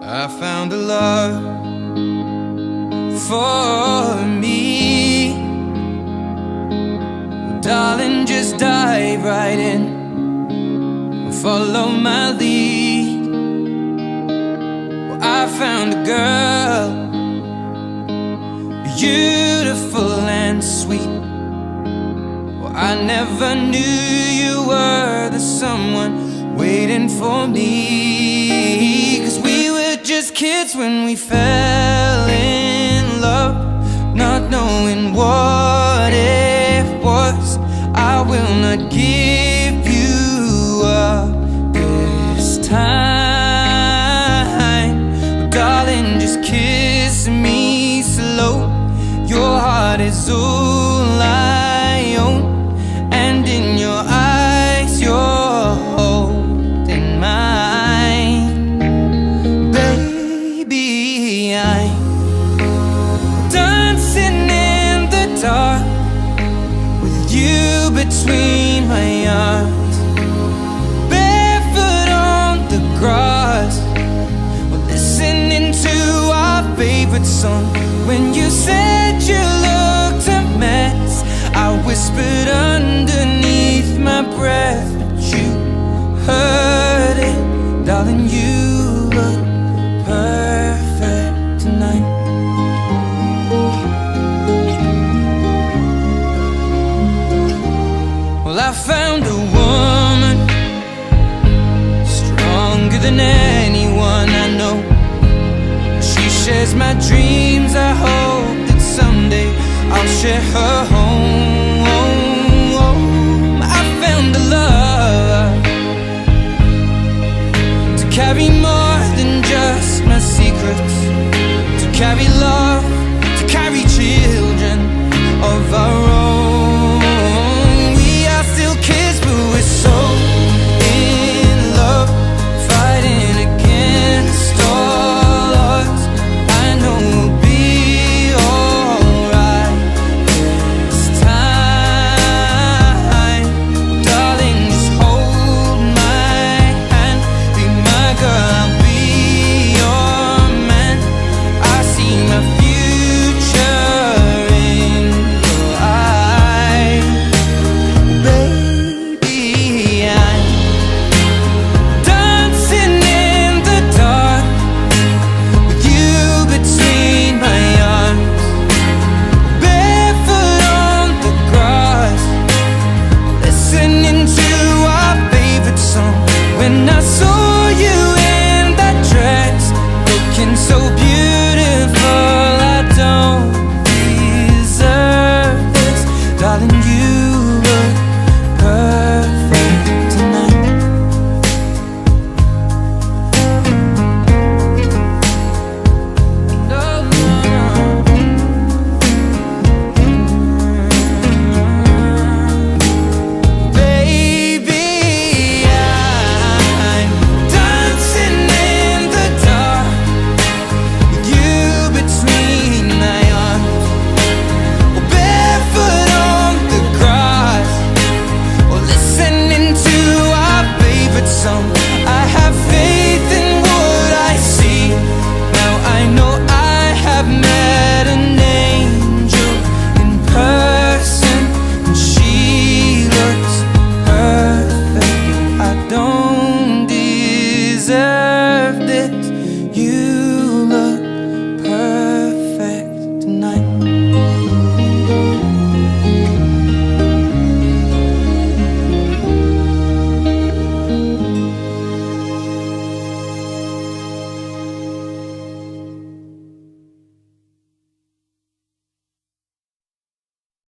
I found a love for me. Well, darling, just dive right in, follow my lead. Well, I found a girl, beautiful and sweet. Well, I never knew you were the someone waiting for me. 'Cause we were just kids when we fell in love, not knowing what it was. I will not give you up this time. But darling, just kiss me slow. Your heart is all I own, and in your eyes you're holding mine. Baby, I'm dancing in the dark with you between my arms, barefoot on the grass. We're listening to our favorite song. When you said you looked a mess, I whispered underneath my breath, but you heard it. Darling, you look perfect tonight. Well, I found a woman stronger than anyone I know. She shares my dreams. I hope that someday I'll share her home. I found a love to carry more than just my secrets, to carry love